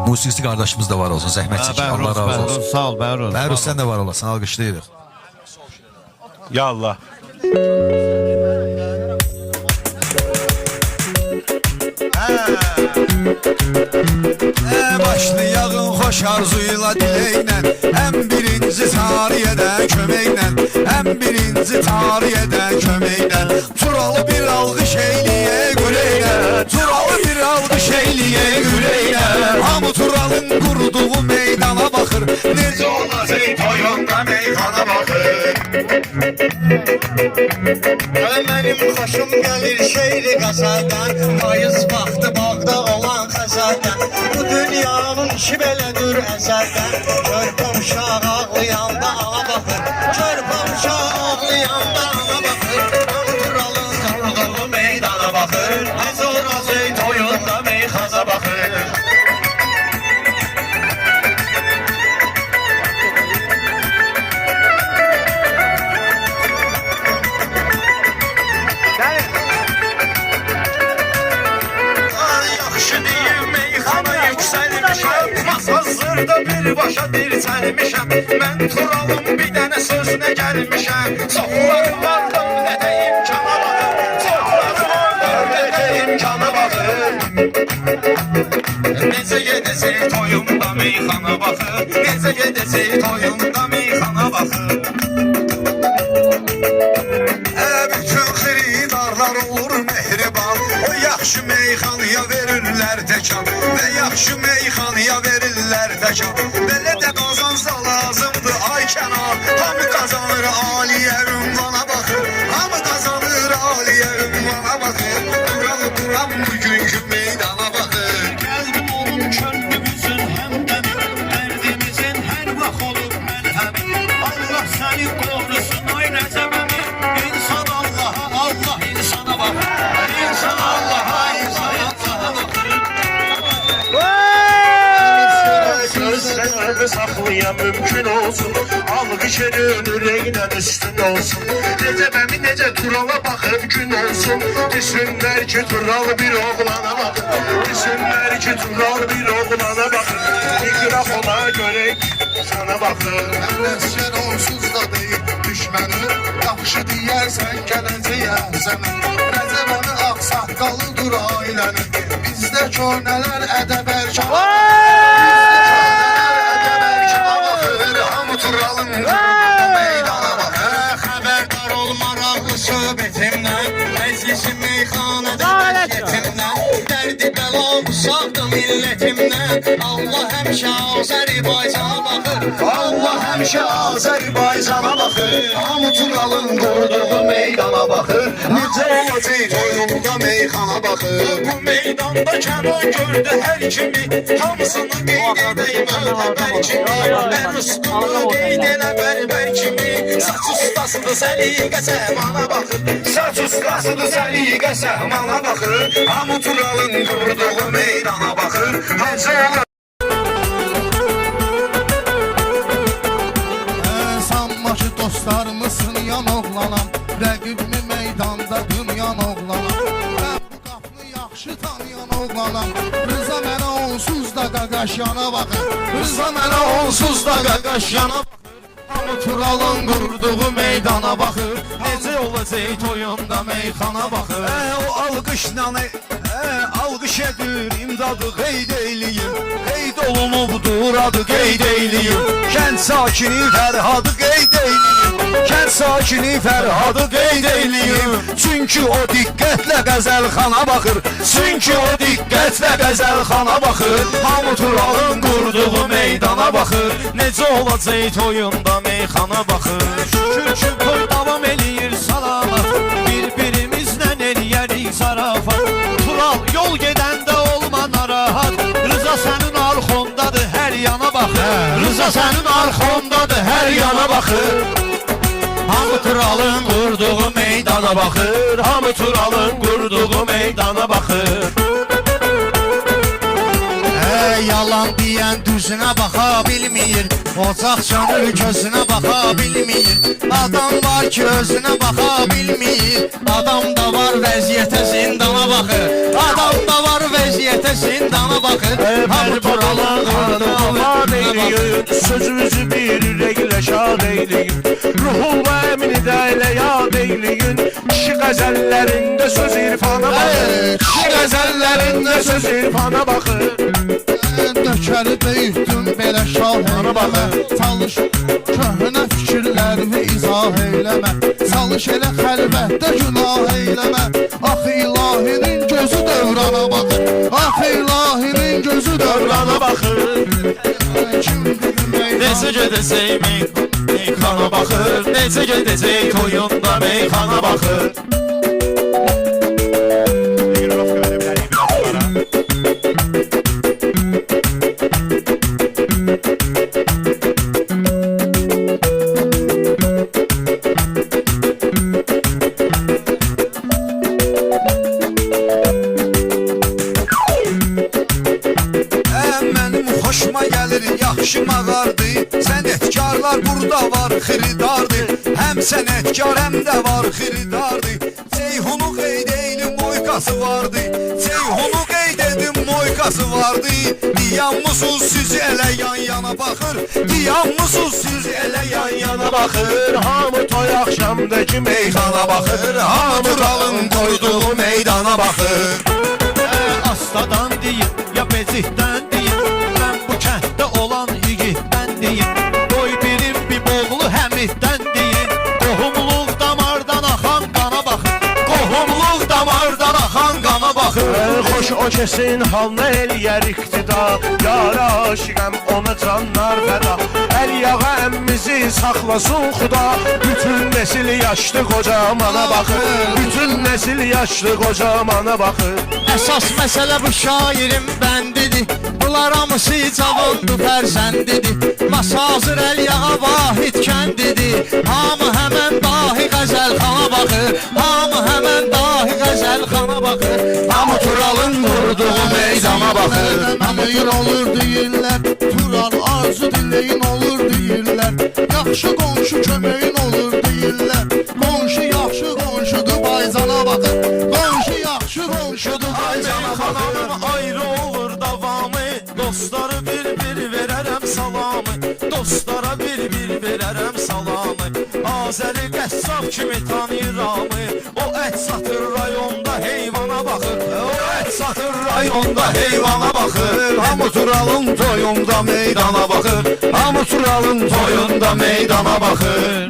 Musiqisi qardaşımız da var olsun, zəhmət çəkin. Allah razı olsun. Sağ ol, Bəhruz. Bəhruz sən də var olasın, alqışlayırıq. Ya Allah. Başlayağın xoş arzuyla diləklə, ən birinci tariyədən köməklə, ən birinci tariyədən köməklə, Turalı bir alqış eyliyə güləklə, Turalı bir alqış eyliyə güləklə, hamı Turalın qurduğu meydana baxır, necə olacaq toyunda meydana baxır. Mənim xoşum gəlir şeiri qəzəldən, payız vaxtı bağda olan xəzəldən, bu dünyanın işi belədir əzəldən, körpəm uşaq ağlayanda ana baxır, körpəm uşaq ağlayanda ana baxır, Turalın qurduğu meydana baxır, necə olacaq toyunda meyxaza baxır. Hazırda bir başa dirçəlmişəm, mən Turalım bir dənə sözünə gəlmişəm, çoxları vardım nə də imkana baxır, çoxları vardım nə də imkana baxır. Necə gedəcək toyumda meyxana baxır, necə gedəcək toyumda meyxana baxır. Bütün xiridarlar olur mehriban, o yaxşı meyxanıya verirlər təkan, və yaxşı meyxanıya verirlər təkan. Belə də qazansa lazımdır ay kənar, hamı qazanır aliyə ünvana baxır, hamı qazanır aliyə ünvana baxır. Duram bugünkü meydana baxır. Gəldim onun könlümüzün həmdəmi, dərdimizin hər vaxt olur məlhəmi. Allah səni qorusun ay Rəcəbəmi, insan Allaha, Allah insana baxır, insan Allaha, insan Allaha baxır. Sözlərimi saxlaya mümkün olsun, alqış edin ürəklə üstün olsun. Rəcəbəmi necə Turala baxıb gün olsun, düşünlər ki Tural bir oğlana baxır, düşünlər ki Tural bir oğlana baxır. Mikrofona görək sana baxır. Sən onsuz da deyil düşmənim, yaxşı deyərsən gələcəyəm sənə. Rəcəbəmi ağsaqqalıdır ailənin, bizdə könələr ədəb ərkan. Turalın qurduğu meydana baxır, xəbərdar ol maraqlı söhbətimdən, məclisim meyxanədə vəziyyətimdən, dərdi bəla usaqdı millətimdən. Allah həmişə Azərbaycana baxır, Allah həmişə Azərbaycana baxır, hamı Turalın qurduğu meydana baxır, necə olacaq toyunda meyxana baxır. Bu meydanda kənan gördü hər kimi, hamısını qeyd edəyim ötəbər kimi, mən üstümü qeyd elə bərber kimi. Saç ustasıdır səliqə səhmana baxır, saç ustasıdır səliqə səhmana baxır, hamı Turalın qurduğu meydana baxır. Sanma ki dostlarımısın yan oğlanam, rəqibimi meydanda dünyan oğlanam, mən bu qapını yaxşı tanıyan oğlanam. Rıza mənə onsuz da qaqaş yana baxır, Rıza mənə onsuz da qaqaş yana baxır, hamı Turalın qurduğu meydana baxır, necə olacaq toyunda meyxana baxır. O alqışla alqış edir imdadı qeyd eyliyim, qeyd olunubdur adı qeyd eyliyim, kənd sakini Fərhadı qeyd eyliyim, kənd sakini Fərhadı qeyd eyliyim. Çünki o diqqətlə qəzəlxana baxır, çünki o diqqətlə qəzəlxana baxır, hamı Turalın qurduğu meydana baxır, necə olacaq toyunda meyxana baxır. Şükür ki toy davam eləyir salamat, bir-birimizlə eləyərik zarafat. Tural yol gedəndə olma narahat, Rıza sənin arxondadır hər yana baxır, Rıza sənin arxondadır hər yana baxır. Hamı Turalın qurduğu meydana baxır, hamı Turalın qurduğu meydana baxır. yalan deyən düzünə baxa bilmir. Ocaq canır gözünə baxa bilmir. Adam var ki özünə baxa bilmir. Adam da var vəziyyətə zindana baxır. Adam da var vəziyyətə zindana baxır. Hamı turalın Aman eyleyin, sözümüzü bir ürəklə şad eyleyin. Ruhul və əmini də elə yad eyleyin. Kişi qəzəllərində söz irfana baxır. Kişi qəzəllərində söz irfana baxır. Dökəri böyütdüm belə şah eyləmə. Çalış köhnə fikirlərimi izah eyləmə. Çalış elə xəlvətdə günah eyləmə. Ax ilahinin gözü dövrana baxır. Ax ilahinin gözü dövrana baxır. Necə gedəcək meyxana baxır. Necə gedəcək toyunda meyxana baxır. Mənim xoşuma gəlir yaxşı mağardı. Sənətkarlar burada var xiridardı. Həm sənətkar həm də var xiridardı. Ceyhunu qeyd eylim moykası vardı. Ceyhunu qeyd edim moykası vardı. Diyanmısız siz elə yan yana baxır. Diyanmısız siz elə yan yana baxır. Hamı toy axşamdakı Meyxana baxır. Hamı turalın qoyduğu meydana baxır. Astadan deyir, ya bezikdən deyir. Mən bu kənddə olan yigitdən deyir. Qoy birim bir boğulu həmiddən deyir. Qohumluq damardan axan qana baxır. Qohumluq damardan axan qana baxır. Xoş o kesin halına eləyər iqtidar. Yara aşiqəm ona canlar fəda. Əl yağı əmmimizi saxlasın xuda. Bütün nesil yaşlı qocamana baxır. Bütün nesil yaşlı qocamana baxır. Əsas məsələ bu şairin bəndidir. Bunlar hamısı cavandı fərzəndidir. Masazır əl yağa vahid kəndidir. Hamı həmən dahi qəzəlxana baxır. Hamı həmən dahi qəzəlxana baxır. Hamı turalın qurduğu meydana baxır. Məməyir olur deyirlər. Tural arzu dileyin olur deyirlər. Yaxşı qonşu köməyin olur deyirlər. Qonşu yaxşı qonşudur bayzana baxır. Qonşu yaxşı qonşudur bayzana baxır. Xanım ayrı olur davamı. Dostları bir-bir verərəm salamı. Dostlara bir-bir verərəm salamı. Azəri qəssab kimi tanıyıramı. O ət satır rayonda heyvana baxır. O ət satır rayonda heyvana baxır. Hamı turalın toyunda meydana baxır. Hamı turalın toyunda meydana baxır.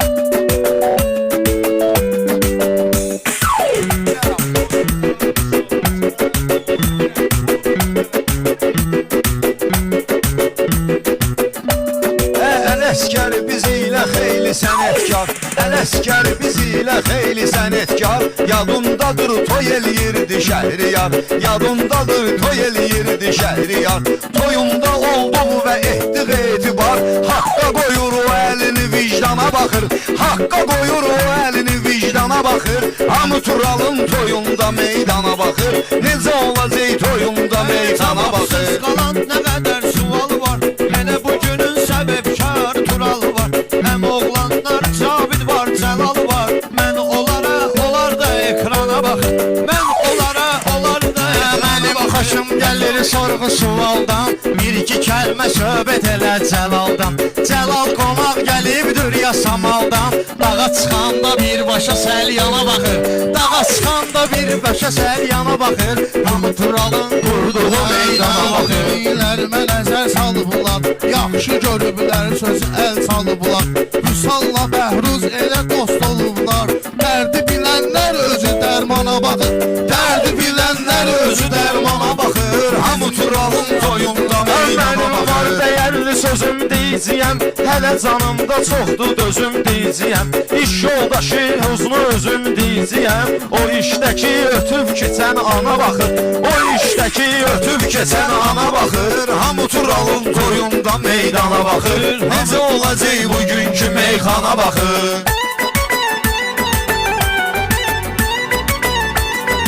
Ələskər bizi ilə xeyli sənətkar. Ələskər bizi ilə xeyli sənətkar. Yadındadır toy eləyirdi Şəhriyar. Yadındadır toy eləyirdi Şəhriyar. Toyunda olduğu və etdiq etibar. Haqqa qoyur o əlini vicdana baxır. Haqqa qoyur o əlini vicdana baxır. Hamı turalın toyunda meydana baxır. Necə olacaq toyunda meydana baxır. Qalan nə qədər sual var. Yenə bugünün səbəbkar Tural var. Həm oğlanlar Cavid var, Cəlal var. Mən onlara, onlar da ekrana baxır. Mən onlara, onlar da Mənim xoşum gəlir sorğu sualdan. Bir-iki kəlmə söhbət elə Cəlaldan. Cəlal qonaq gəlibdir ya samaldan. Dağa çıxanda birbaşa səlyana baxır. Dağa çıxanda birbaşa səlyana baxır. Hamı Turalın qurduğu meydana baxır. Deyirlərimə nəzər salıblar. Yaxşı görüblər sözü əl salıblar. Vüsalla Bəhruz elə dost olublar. Dərdi bilənlər özü dərmana baxır. Dərdi bilənlər özü dərmana baxır. Hamı Turalın toyunda meydana Mənim var baxır. dəyərli sözüm deyəcəyəm. Hələ canımda çoxdur dözüm deyəcəyəm. İş yoldaşı huzunu özüm deyəcəyəm. O işdəki ötüb keçən ana baxır. O işdəki ötüb keçən ana baxır. Hamı Turalın toyunda meydana baxır. Necə olacaq bugünkü meyxana baxır.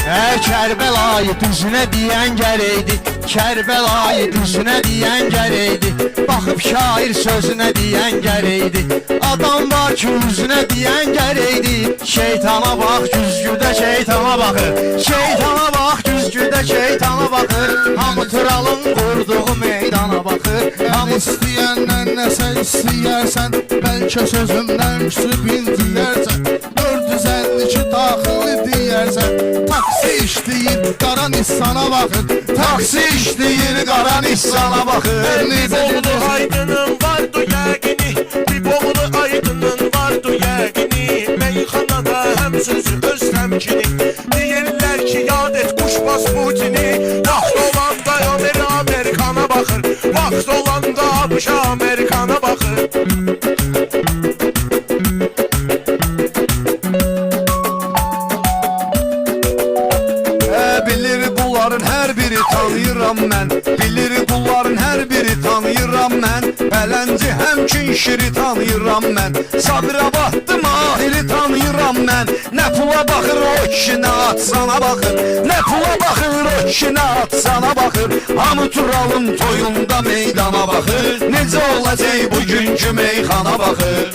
Kərbəlayı düzünə deyən gərəkdi, Kərbəlayı düzünə deyən gərəkdi, baxıb şair sözünə deyən gərəkdi, adam var ki üzünə deyən gərəkdi, şeytana bax güzgüdə şeytana baxır, şeytana bax güzgüdə şeytana baxır, hamı Turalın qurduğu meydana baxır, hamı istəyəndən nəsə istəyərsən, bəlkə sözümdən küsüb inciyərsən, 452 daxili deyərsən, taksi işləyir, qara Nissana baxır, taksi işləyir, qara Nissana baxır. Bibolu aydının vardı yəqini, Bibolu aydının vardı yəqini, meyxanada həm sözü öz təmkini, deyirlər ki yad et quşbaz Putini, vaxt olanda Amerikana baxır, vaxt olanda ABŞ Amerikana baxır. Bilir bunların hər biri tanıyıram mən, bilir bunların hər biri tanıyıram mən, Bələnci həmçin şiri tanıyıram mən, Sabirabadlı Mahiri tanıyıram mən, nə pula baxır o kişi nə atsana baxır, nə pula baxır o kişi nə atsana baxır, hamı Turalın toyunda meydana baxır, necə olacaq bugünkü meyxana baxır.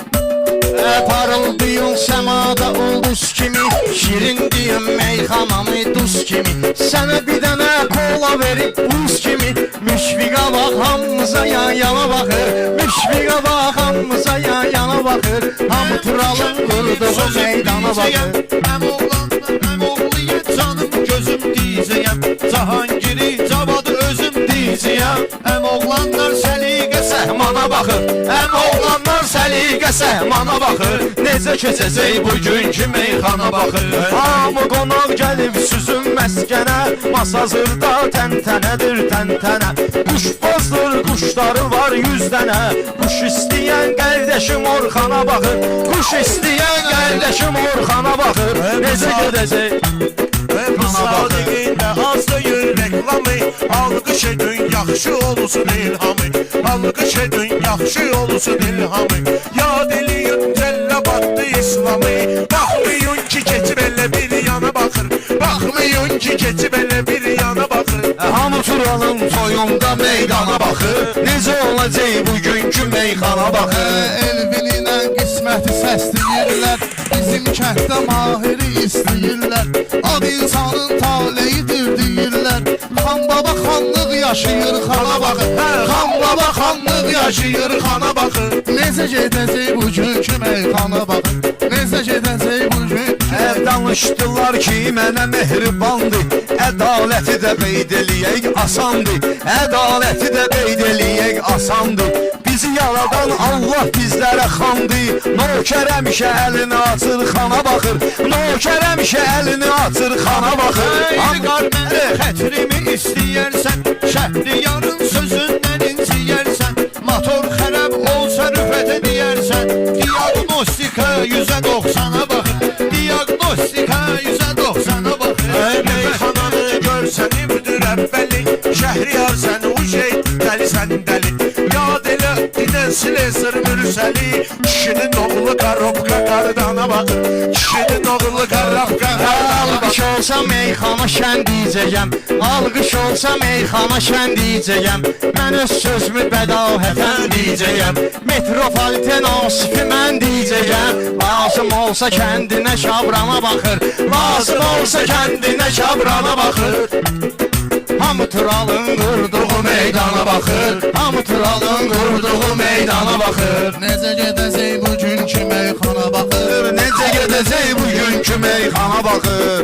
Parıldayın səmada ulduz kimi, şirindiyim meyxanamı duz kimi, sənə bir dənə kola verib buz kimi, Müşfiqə bax hamımıza yan yana baxır, Müşfiqə bax hamımıza yan yana baxır, hamı Turalın qurduğu meydana baxır. Həm oğlanlar, həm oğluyam, canım gözüm diyəcəyəm, Cahangiri cavadı özüm diyəcəyəm, həm oğlanlar səliqə səhmana baxır, həm oğlanlar səliqə səhmana baxır, necə keçəcək bugünkü meyxana baxır. Hamı qonaq gəlib süzün məskənə, Masazırda təntənədir təntənə, Quşbazdır quşları var 100 dənə, Quş istəyən qardaşım Orxana baxır, Quş istəyən qardaşım Orxana baxır, necə gedəcək? Bu sadiqində azlayır reklamı, alqış edin yaxşı olsun ilhamı, alqış edin yaxşı olsun ilhamı, yad eləyin Cəlilabadlı İslamı, baxmayın ki keçib elə bir yana baxır, baxmayın ki keçib elə bir yana baxır. Hamı Turalın toyunda meydana baxır, necə olacaq bugünkü meyxana baxır. Elvinlə qisməti səsləyirlər, bizim kənddə Mahiri istəyirlər, ad insanın taleyidir deyirlər, Xan baba xanlıq yaşayır xana baxır, Xan baba xanlıq yaşayır xana baxır, necə gedəcək bugünkü meyxana baxır, necə gedəcək bugünkü Danışdılar ki mənə mehribandır, ədaləti də qeyd eləyək asandır, ədaləti də qeyd eləyək asandır, bizi yaradan Allah bizlərə xandır, nökər həmişə əlini açır xana baxır, nökər həmişə əlini açır xana baxır. Qar mənə xətrimi istəyərsən, Şəhriyarın sözündən inciyərsən, motor xərəb olsa rüfətə deyərsən, diagnostika 190'a baxır, diagnostika 190'a baxır. Meyxananı görsən ibdir əvvəli, Şəhriyar sən uşey dəli sən dəli, yad elə dinən Silesir Mürsəli, kişinin oğlu Qarobka qardana baxır, kişinin oğlu Qarobka qardana baxır. Alqış olsa meyxana şən deyəcəyəm, alqış olsa meyxana şən deyəcəyəm, mən öz sözümü bədahətən deyəcəyəm, metropoliten Asifi mən deyəcəyəm, lazım olsa kəndinə şabrana baxır, lazım olsa kəndinə şabrana baxır. Hamı Turalın qurduğu meydana baxır, hamı Turalın qurduğu meydana baxır, necə gedəcək bugünkü meyxana baxır, Necə gedəcək bugünkü meyxana baxır.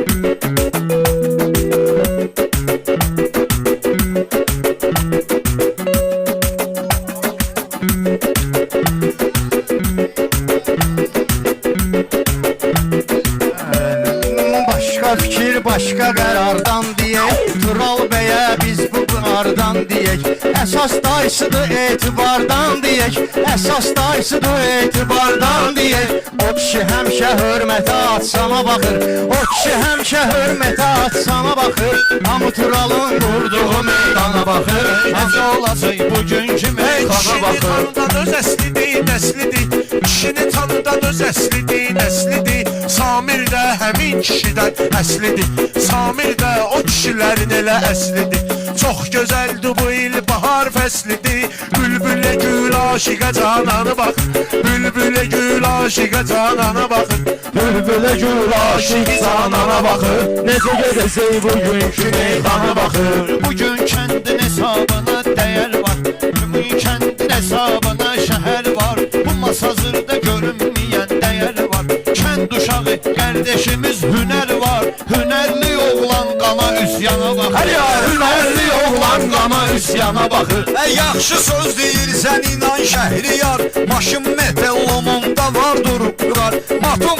Başqa fikir, başqa qərardan deyək, Tural bəyə biz bu qınardan deyək, əsas dayısıdır etibardan deyək, əsas dayısıdır etibardan deyək, o kişi həmişə hörmətə atsana baxır, o kişi həmişə hörmətə atsana baxır, hamı Turalın qurduğu meydana baxır, Necə olacaq bugünkü Hey meyxana kişini baxır. tanıdan öz əslini nəslidir. Kişini tanıdan öz əslidir, nəslidir. Samir də həmin kişidən əslidir. Samir də o kişilərin elə əslidir. Çox gözəldir bu il bahar fəslidir. Bülbülə gül aşiqə cananı bax. Bülbülə gül aşiqə canana baxır. Bülbülə gül aşiq canana baxır. Necə gedəcək bugünkü meyxana baxır. Bugün kəndin hesabına dəyər var. Ümumi kəndin hesabına şəhər var. Bu masazırda görünməyən dəyər var. Kənd uşağı qardeşimiz hünər var. Hünərli oğlan qana üsyana baxır. Hünərli oğlan qana üsyana baxır. Yaxşı söz deyirsən inan Şəhriyar. Maşın metallomunda var durub durar. Matum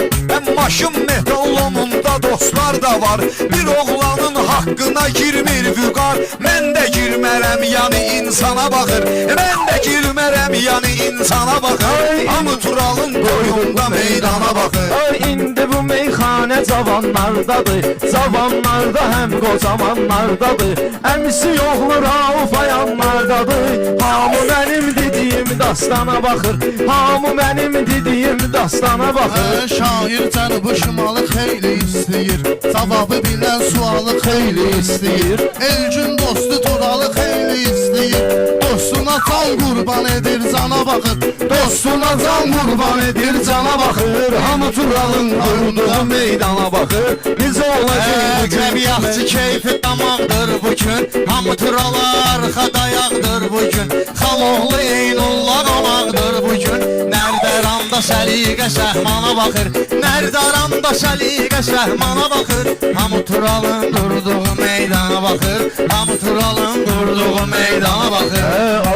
maşın metallomunda dostlar da var. Bir oğlanın haqqına girmir vüqar. Mən də girmərəm yəni insana baxır. Mən də girmərəm yəni insana baxır. Hamı Turalın qoyunda meydana baxır. İndi bu meyxanə cavanlardadır. Cavanlarda həm qocamanlardadır. Əmisi yoxlu Rauf ayanlardadır. Hamı mənim dediyim dastana baxır. Hamı mənim dediyim dastana baxır. Şair cənubu şimalı xeyli istəyir. Cavabı bilən sualı xeyli istəyir. Elgün dostu Turalı xeyli istəyir. Dostuna can qurban edir cana baxır. Dostuna can qurban edir cana baxır. Hamı Turalın qurduğu meydana baxır. Necə olacaq bu gün? Təbiatçı keyfi damaqdır bugün. Hamı Turalı arxada yağdır bugün. Xaloğlu Eynullah qonaqdır bugün. Nərdaramda səliqə şəhmana baxır. Nərdaramda səliqə şəhmana baxır. Hamı Turalın qurduğu meydana baxır. Hamı Turalın qurduğu meydana baxır.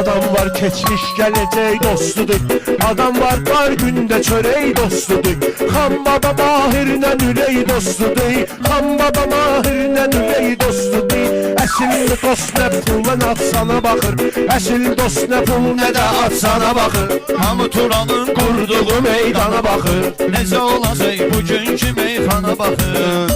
Adam var keçmiş gələcək dostudur. Adam var dar gündə çörək dostudur. Xan baba Mahirlə ürək dostudur. Xan baba Mahirlə ürək dostudur. Əsil dost nə pulla atsana baxır. Əsil dost nə pul nə də atsana baxır. Hamı Turalın qurduğu Meydana baxır. necə olacaq bugünkü meyxana baxır.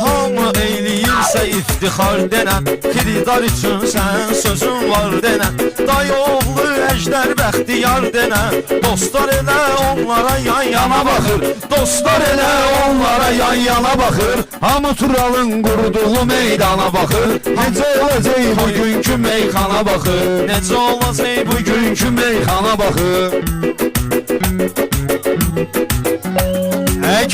Hamı eyləyirsə iftixar denən. Xididar üçün sən sözün var denən. Dayı oğlu əjdər bəxtiyar denən. Dostlar elə onlara yan yana baxır. Dostlar elə onlara yan yana baxır. Hamı Turalın qurduğu meydana baxır. Necə olacaq bugünkü meyxana baxır. Necə olacaq Bugünkü meyxana baxır.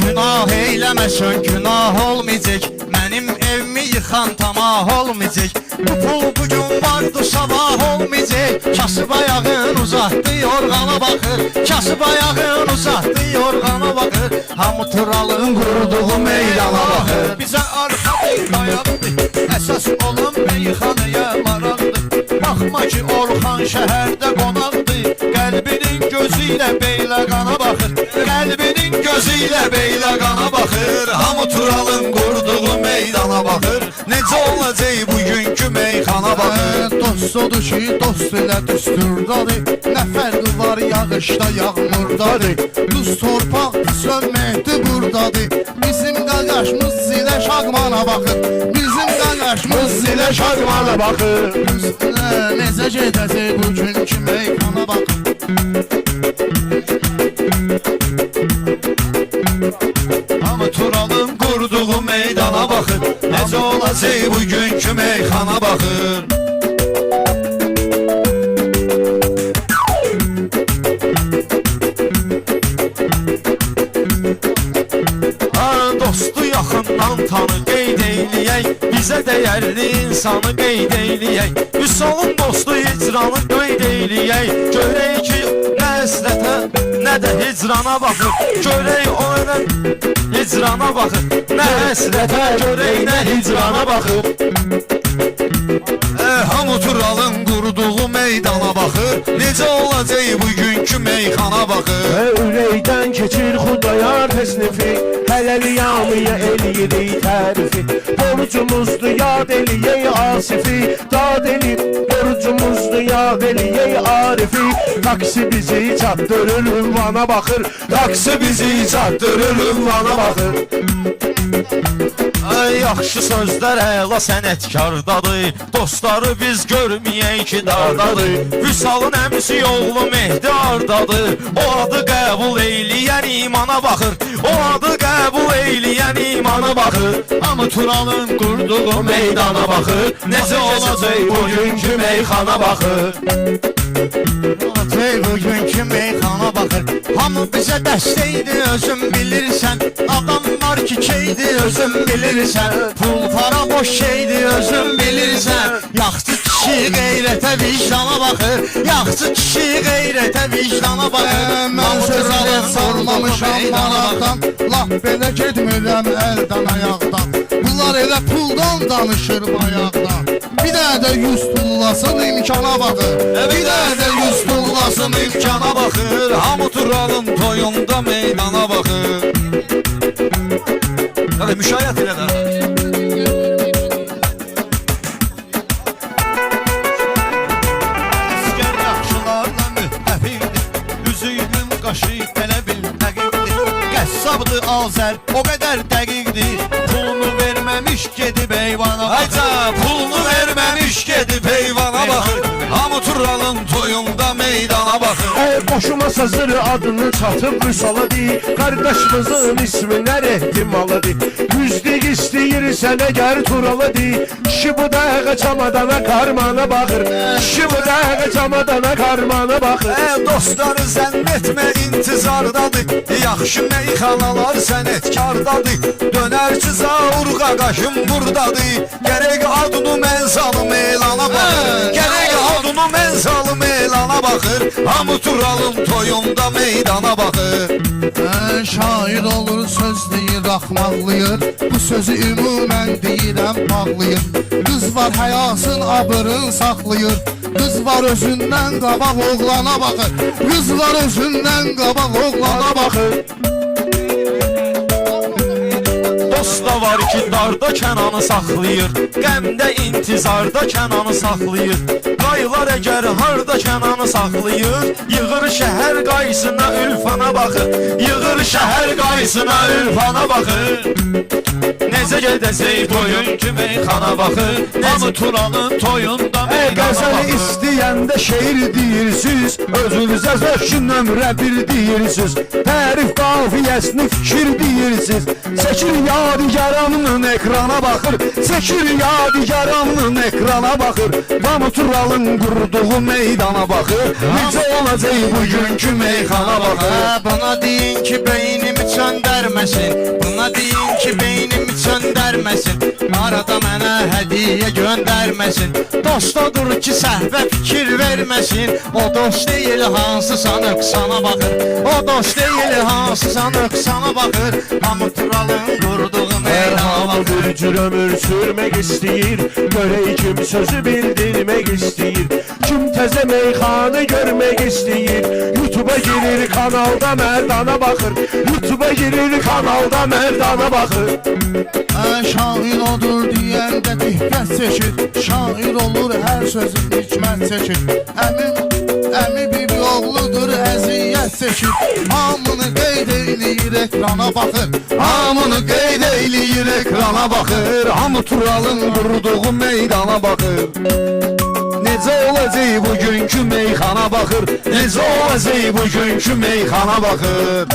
Günah eyləməsən günah olmayacaq. Mənim evimi yıxan tamah olmayacaq. Bu pul bugün vardı sabah olmayacaq. Kasıb ayağın uzatdı yorğana baxır. Kasıb ayağın uzatdı yorğana baxır. Hamı Turalın Qurduğu meydana baxır. bizə arxa dayaqdır. Əsas olan meyxanaya maraqdır. Baxma ki Orxan şəhərdə qonaqdır. Qəlbinin gözü ilə beylə qana baxır. Qəlbinin gözü ilə beylə qana baxır. Hamı Turalın qurduğu meydana baxır. Necə olacaq bugünkü meyxana baxır. Dost odur ki dost elə düsturdadır. Nə fərqi var yağışda yağmurdadır. Duz torpaq sönməkdir buradadır. Bizim qaqaşımız zilə şaqmana baxır. Bizim qaqaşımız zilə Şarmana baxır. Necə gedəcək bugünkü meyxana baxır. Hamı Turalın qurduğu meydana baxır. Necə olacaq bugünkü meyxana baxır. Dostu yaxından tanı qeyd eyləyək. Bizə dəyərli insanı qeyd eyləyək. Vüsalın dostu hicranı qeyd eyləyək. Görək ki nə həsrətə nə də hicrana baxır. Görək o nə hicrana baxır. Nə həsrətə görək nə hicrana baxır. Hamı Turalın qurduğu meydana baxır. Necə olacaq bugünkü meyxana baxır. Ürəkdən keçir Xudayar təsnifi. Hələl-yamiyə eləyirik tərifi. Borcumuzdur yad eləyək Asifi. Dad elib borcumuzdur yad eləyək Arifi. Taksi bizi çatdırır ünvana baxır. Taksi bizi çatdırır ünvana baxır. Ay, yaxşı sözlər əla sənətkardadır. Dostları biz görməyək ki dardadır. Vüsalın əmisi oğlu Mehdi ardadır. O adı qəbul eyləyən imana baxır. O adı qəbul eyləyən imana baxır. Amma Turalın qurduğu meydana baxır. Necə olacaq bugünkü meyxana baxır. Olacaq bugünkü meyxana baxır. Hamı bizə dəstəkdir, özün bilirsən. Adamlar ki keydir, özün bilirsən. Pul para boş şeydir, özün bilirsən. Yaxşı kişi qeyrətə vicdana baxır. Yaxşı kişi qeyrətə vicdana baxır. Mən söz alıb sormamışam manatdan. Laf belə getmirəm əldən ayaqdan. Bunlar elə puldan danışır bayaqdan. Bir də 100 tullasın imkana baxır. Bir də 100 tullasın imkana baxır. Hamı Turalın toyunda meydana baxır. Hadi müşahiət elə də. Əskər yaxşılarla müttəfiqdir. Üzüyün qaşı belə bil həqiqdir. Qəssabdır Azər, o qədər dəqiqdir. Pulunu verməmiş gedib eyvana Ayca pulunu verməmiş gedib heyvana baxır. Hamı Turalın toyunda meydana baxır. Boşuma sazır adını çatıb Vüsaladır. Kardeşimizin ismi nə ehtimalıdır. Yüzlük istəyirsən əgər Turaladır. Kişi bu dəqiqə çamadana karmana baxır. Kişi bu dəqiqə çamadana karmana baxır. Dostları zənn etmə intizardadır. Yaxşı meyxanalar sənətkardadır. Dönərçi zaur qaqaşım buradadır. Gərək adını mən salım elana baxır. Gərək adını mən salım elana baxır. Hamı Turalın toyunda meydana baxır. Şair olur söz deyir axmaqlayır. Bu sözü ümumən deyirəm bağlayır. Qız var həyasın abırın saxlayır. Qız var özündən qabaq oğlana baxır. Qız var özündən qabaq oğlana baxır. Dost da var ki darda Kənanı saxlayır. Qəmdə intizarda Kənanı saxlayır. Qaylar əgər harda Kənanı saxlayır. Yığır şəhər qaysına ülfana baxır. Yığır şəhər qaysına ülfana baxır. Necə gedəcək bugünkü meyxana baxır. Hamı Turalın toyunda meydana Qəzəli baxır. istəyəndə şeir deyirsiniz. Özünüzə zövq nömrə bir deyirsiniz. Tərif qafiyəsini fikir deyirsiniz. Çəkir yadigarımın ekrana baxır. Çəkir yadigarımın ekrana baxır. Hamı Turalın qurduğu meydana baxır. Necə olacaq bugünkü meyxana baxır. Buna deyin ki beynimi çöndərməsin. Buna deyin ki beynimi çöndərməsin. Arada mənə hədiyyə göndərməsin. Dostadır ki səhvə fikir verməsin. O dost deyil hansısa nöqsana baxır. O dost deyil hansısa nöqsana baxır. Hamı Turalın qurduğu meydana baxır. Bir cür ömür sürmək istəyir. Görək kim sözü bildirmək istəyir. Kim təzə meyxanı görmək istəyir. YouTube'a girir kanalda Mərdana baxır. YouTube'a girir kanalda Mərdana baxır. Şair odur deyəndə diqqət çəkir. Şair olur hər sözün hikmət çəkir. Əmi bir oğludur əziyyət çəkir. Hamını qeyd eyləyir ekrana baxır. Hamını qeyd eyləyir ekrana baxır. Hamı Turalın qurduğu meydana baxır. Necə olacaq bugünkü meyxana baxır. Necə olacaq bugünkü meyxana baxır.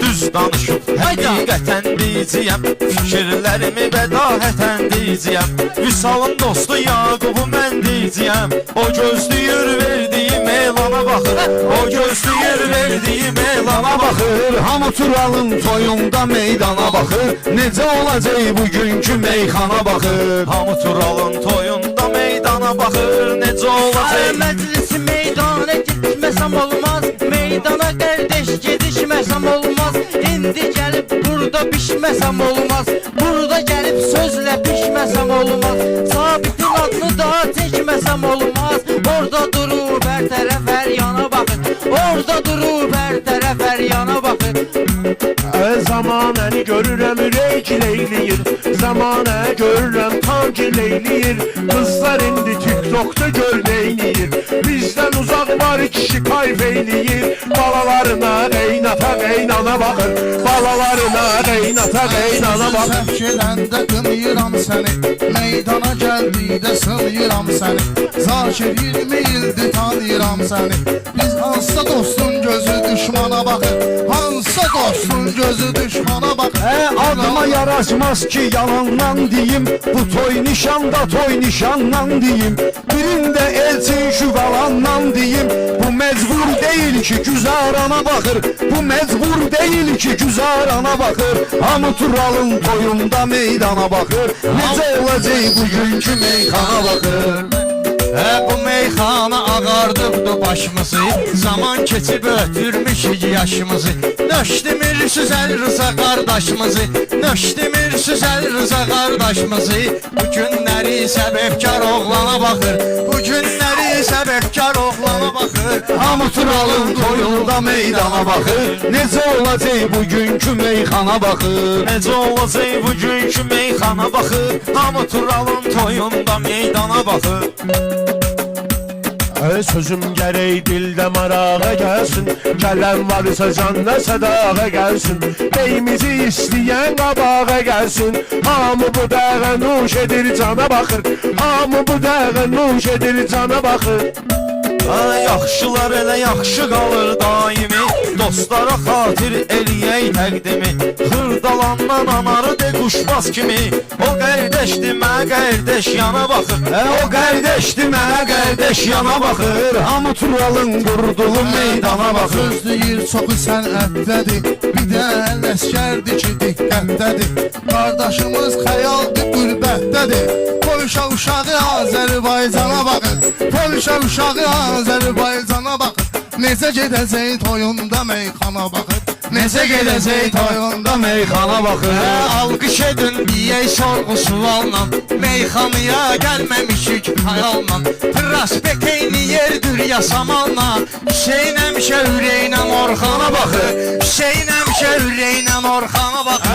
Düz danışıb həqiqətən deyəcəyəm. Fikirlərimi bədahətən deyəcəyəm. Vüsalın dostu Yaqubu mən deyəcəyəm. O gözləyir verdiyim elana baxır. O gözləyir verdiyim elana baxır. Hamı Turalın toyunda meydana baxır. Necə olacaq bugünkü meyxana baxır. Hamı Turalın toyunda meydana baxır. Necə olacaq? Məclisi meydana getməsəm olmaz. Meydana qardeş gedişməsəm olmaz. İndi gəlib burada bişməsəm olmaz. Burada gəlib sözlə pişməsəm olmaz. Sabitin adını da çəkməsəm olmaz. Orada durur hər tərəf hər yana baxır. Orada durur hər tərəf hər yana baxır. Zamanəni görürəm ürək leyliyir. Zamanə görürəm tan sanki leyliyir. Kızlar indi TikTok'ta gör neyniyir. Bizden uzak var kişi kayfeyliyir. Balalarına qaynata qaynana bakır. Balalarına qaynata qaynana bakır. Səhv gedəndə qınayıram səni, meydana gəldikdə sınayıram səni. Zakir 20 ildir tanıyıram səni. Biz hansısa dostun gözü düşmana baxır, hansısa dostun gözü düşmana baxır. Adıma yaraşmaz ki yalandan diyeyim. Bu toy nişanda toy nişandan diyeyim. Birinde elçin şüvalandan diyeyim. Bu mecbur değil ki güzarana bakır. Bu mecbur değil ki güzarana bakır. Hamı Tural'ın toyunda meydana bakır. Necə olacaq bugünkü meyxana bakır. Bu meyxana ağardıbdı başımızı. Zaman keçib ötürmüşük yaşımızı. Nöşdemir Süzel Rıza qardaşımızı. Nöşdemir Süzel Rıza qardaşımızı. Bu günləri səbəbkar oğlana baxır. Bu günləri səbəbkar oğlana baxır. Hamı Tural'ın toyunda meydana bakır. Necə olacaq bugünkü meyxana bakır. Necə olacaq bugünkü meyxana baxır. Hamı Turalın toyunda meydana baxır. Sözüm gərək dildə marağa gəlsin. Gələn varsa canla sədağa gəlsin. Beyimizi istəyən qabağa gəlsin. Hamı bu dağa nuş edir cana baxır. Hamı bu dağa nuş edir cana baxır. Yaxşılar elə yaxşı qalır daimi. Dostlara xatir eləyək təqdimi. Xırdalandan anarı de quşbaz kimi. O qardeşdir mənə qardeş yana baxır. O qardeşdir mənə qardeş yana baxır. Hamı Tural'ın qurduğu meydana baxır. Söz deyir çoxu sənətdədir, bir də ləşkərdir ki diqqətdədir. Qardaşımız xəyaldır qürbətdədir. Polşa uşağı Azərbaycana baxır. Polşa uşağı Azərbaycana baxır. Necə gedəcək toyunda meyxana baxır. Necə gedəcək toyunda Meyxana baxır. Alqış edin deyək sorğu sualla. Meyxanaya gəlməmişik xəyalla. Prospekt eyni yerdir yasamanla. Hüseyn həmişə ürəklə Orxana baxır. Hüseyn həmişə ürəklə Orxana baxır.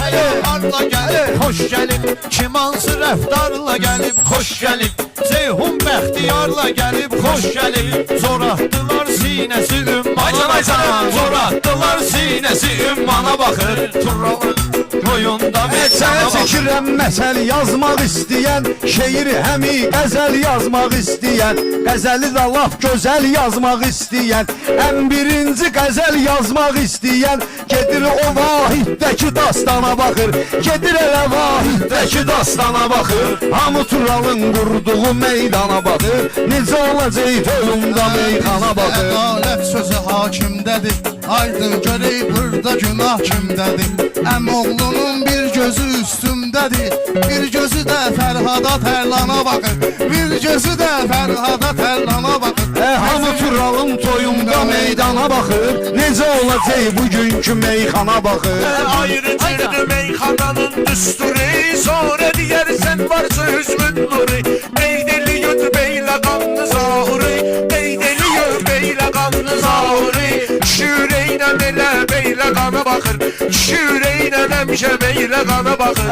Həyarla gəlib, xoş gəlib. Kim hansı rəftarla gəlib, xoş gəlib. Ceyhun Bəxtiyarla gəlib, xoş gəlib. Zor atdılar sinəsi ümmana. Zor atdılar sinəsi ümmana baxır. Turalın toyunda meydana baxır. Çəkirəm məsəl yazmaq istəyən, şeiri həmi qəzəl yazmaq istəyən, qəzəli də laf gözəl yazmaq istəyən, ən birinci qəzəl yazmaq istəyən, gedir o vahiddəki dastana baxır, gedir elə vahiddəki dastana baxır. Hamı Tural'ın qurduğu meydana baxır, necə olacaq toyunda meyxana baxır. Ədalət sözü hakimdədir, aydın görək burada günah kimdədir. Əmoğlunun bir gözü üstümdədir, bir gözü də Fərhada Tərlana baxır, bir gözü də Fərhada Tərlana baxır. Hamı Tural'ın toyunda meydana baxır, necə olacaq bugünkü meyxana baxır. Ayrıcıdır meyxananın düsturu. Sonra deyərsən varsa hüzmün nuru. Beydeli yut beylə qanlı zahuri. Beydeli yut beylə qanlı zahuri. Şüreynə elə beylə qana baxır. Şüreynə həmişə beylə qana baxır.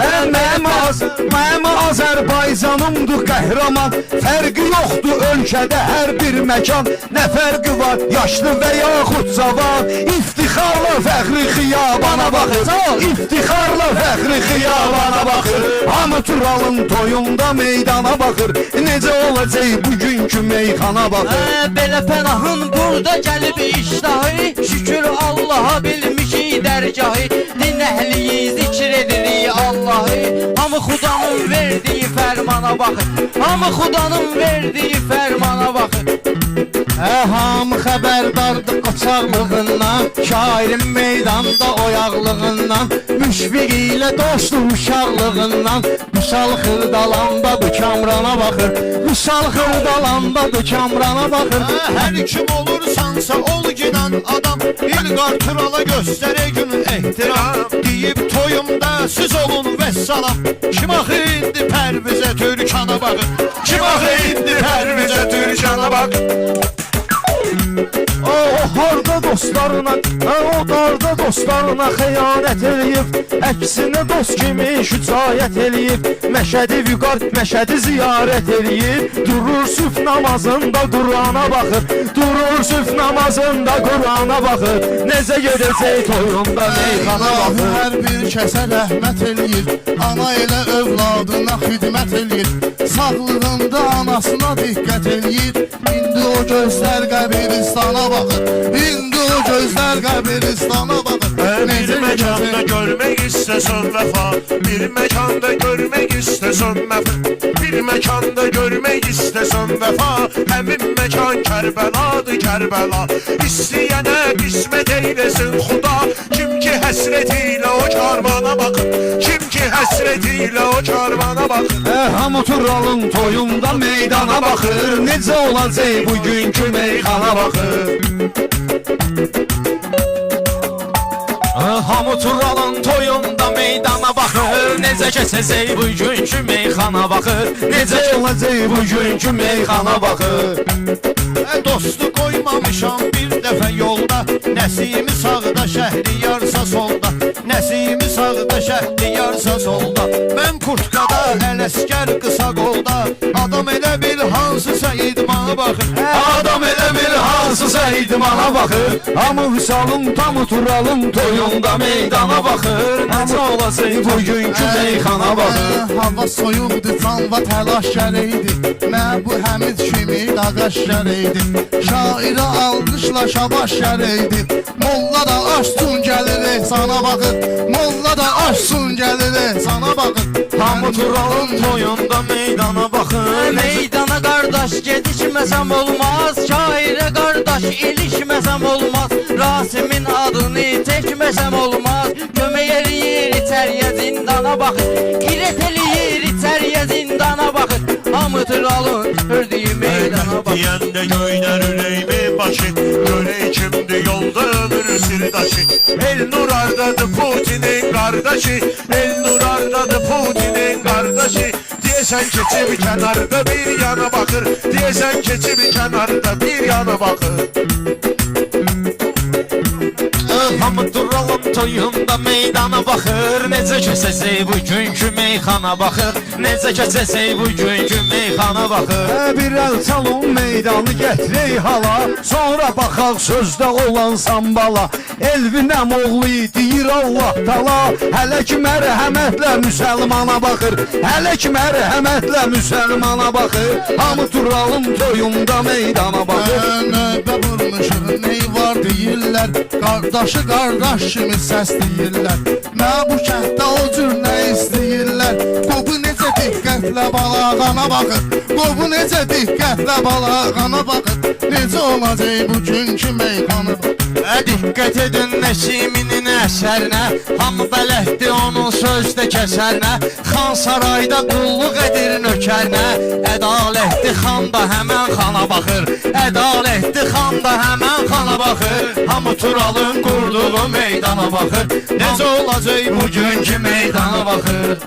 Mənim Azərbaycanımdır qəhrəman, fərqi yoxdur ölkədə hər bir məkan. Nə fərqi var yaşlı və yaxud cavan, iftixarla fəxri xiyabana baxır. İftixarla fəxri xiyabana baxır. Hamı Tural'ın toyunda meydana baxır, necə olacaq bugünkü meyxana baxır. Belə pənahın burada gəlib iştahı. Şükür Allaha bilmişik dərgahı. Din əhliyi zikr edirik Allahı. Hamı Xudanın verdiyi fərmana baxır. Hamı Xudanın verdiyi fərmana baxır. Hamı xəbərdardır qaçaqlığından, şairin meydanda oyaqlığından, müşfiq ilə dostum uşaqlığından. Misal xırdalandadır Kamrana baxır, misal xırdalandadır Kamrana baxır. Hər kim olursansa ol gidən adam, İlqar Turala göstərək günün ehtiram. Deyib toyumda siz olun vəssalam. Kim axı indi Pərvizə Türkana baxır, kim axı indi Pərvizə Türkana baxır. Oh Baharda dostlarına, o darda dostlarına xəyanət eləyib, əksinə dost kimi şücaət eləyib, Məşədi Vüqar, Məşədi ziyarət eləyib, durur süf namazında Qur'ana baxır, durur süf namazında Qur'ana baxır, necə gedəcək toyunda meyxana baxır. Hər bir kəsə rəhmət eləyir, ana elə övladına xidmət eləyir, sağlığında anasına diqqət eləyir. İndi o gözlər qəbiristana baxır, indi o gözlər qəbiristana baxır. Bir məkanda görmək istəsən vəfa, bir məkanda görmək istəsən vəfa, bir məkanda görmək istəsən vəfa, həmin məkan Kərbəladır Kərbəla. İstəyənə qismət eyləsin Xuda, kim ki həsretilə o karvana baxır, kim ki həsretilə o karvana baxır. Hamı Turalın toyunda meydana baxır, necə olacaq bugünkü meyxana baxır. Hamı Turalın toyunda meydana baxır, necə keçəcək bugünkü meyxana baxır, Necə olacaq bugünkü meyxana baxır. Dostu qoymamışam bir dəfə yolda, Nəsimi sağda Şəhriyarsa solda, Nəsimi sağda Şəhriyarsa solda. Mən kurtkada, Ələskər qısa qolda, adam elə bil hansısa idmana baxır. Adam elə bir hansısa idmana baxır. Hamı Vüsalın, tamı Turalın toyunda meydana baxır. Necə olacaq bugünkü meyxana baxır. Hava soyuqdur, canva təlaş gərəkdi, mən bu həmid kimi dağaş gərəkdi. Şairə alqışla şabaş gərəkdi, molla da açsın gəlir sana baxır, molla da açsın gəlir sana baxır. Hamı Turalın toyunda meydana baxır, meydana qardaş gedişməsəm olmaz, şairə qardaş ilişməsəm olmaz, Rasimin adını çəkməsəm olmaz, kömək eləyir içəriyə zindana baxır, irət eləyir içəriyə zindana baxır, Hamı Turalın ördüyü meydana baxır. Deyəndə göynər ürəyimi başı, görək kimdir yolda ömür sirdaşı. El Nur ardadır Putinin qardaşı, El Nur ardadır Putinin qardaşı. Deyəsən keçib kənarda bir yana baxır, deyəsən keçib kənarda bir yana baxır. Hamı Turalın toyunda meydana baxır, necə keçəcək bugünkü meyxana baxır, necə keçəcək bugünkü meyxana baxır. Bir əl çalın meydanı gətirək hala, sonra baxaq sözdə olan sambala. Elvinəm oğlu deyir Allah tala, hələ ki mərhəmətlə müsəlmana baxır, hələ ki mərhəmətlə müsəlmana baxır. Hamı Turalın toyunda meydana baxır. Növbə vurmuşuq, ney var deyirlər, qardaşı qardaş kimi səs deyirlər. Mən bu kənddə o cür nə istəyirlər, qobu necə diqqətlə balağana baxır, qobu necə diqqətlə balağana baxır, necə olacaq bugünkü meyxana baxır. Diqqət edin Nəsiminin əsərinə, hamı bələddir onun sözdə kəsərinə, xan sarayda qulluq edir nökərinə, ədalətli xan da həmən xana baxır, ədalətli xan da həmən xana baxır, hamı Turalın qurduğu meydana baxır, necə olacaq bugünkü meydana baxır.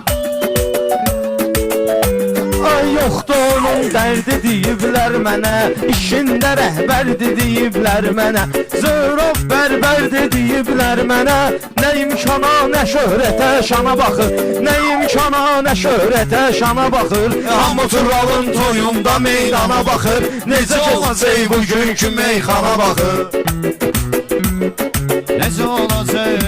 Ay yoxdur onun dərdi deyiblər mənə, işində rəhbərdi deyiblər mənə, zörov bərbərdi deyiblər mənə, nə imkana nə şöhrətə şana baxır, nə imkana nə şöhrətə şana baxır. Hamı Turalın toyunda meydana baxır, necə olacaq bugünkü meyxana baxır. Necə olacaq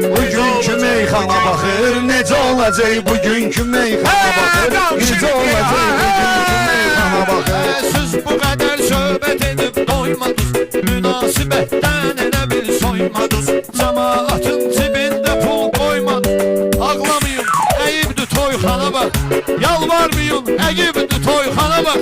Bugünkü meyxana baxır, necə olacaq bugünkü meyxana baxır, necə olacaq bugünkü meyxana baxır. Siz bu qədər söhbət edib doymadınız, münasibətdən elə bil soymadınız, cəmaatın cibində pul qoymadınız. Ağlamayın, əyibdir toyxana bax, yalvarmayın, əyibdir toyxana bax.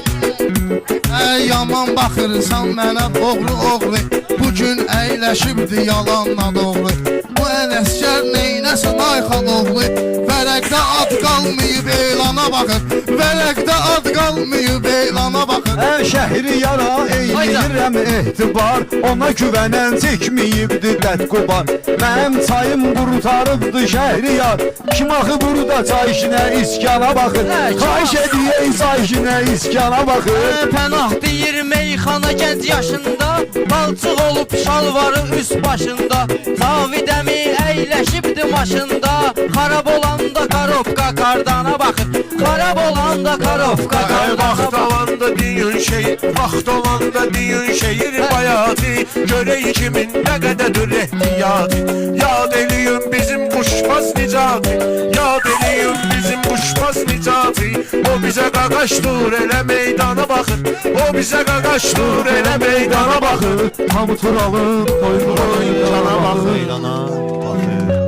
Yaman baxırsan mənə oğru oğru, bugün əyləşibdi yalanla doğru. Bu Ələskər neynəsin Ayxanoğlu? Vərəqdə ad qalmayıb elana baxır. Vərəqdə ad qalmayıb elana baxır. Şəhri yara eyləyirəm ehtibar, ona güvənən çəkməyibdi dədqubar. Mənim çayım qurtarıbdı Şəhriyar, kim axı burada çay işinə iskana baxır. Xahiş edəyək çay işinə iskana baxır. Pənah deyir meyxana gənc yaşında, balçıq olub şalvarı üst başında. Cavid əmi əyləşibdi maşında, xarab olanda karovka kardana baxır. Xarab olanda karovka kardana Vaxt baxır. olanda düyün şehir, vaxt olanda düyün şehir bayatı. Görək kimin nə qədədir ehtiyatı. Yad eləyim bizim quşbaz nicatı, yad eləyim bizim quşbaz nicatı. O bizə qaqaşdır elə meydana baxır, o bizə qaqaşdır elə meydana baxır. Hamı Turalın toyuna Meydana baxır. Meydana baxır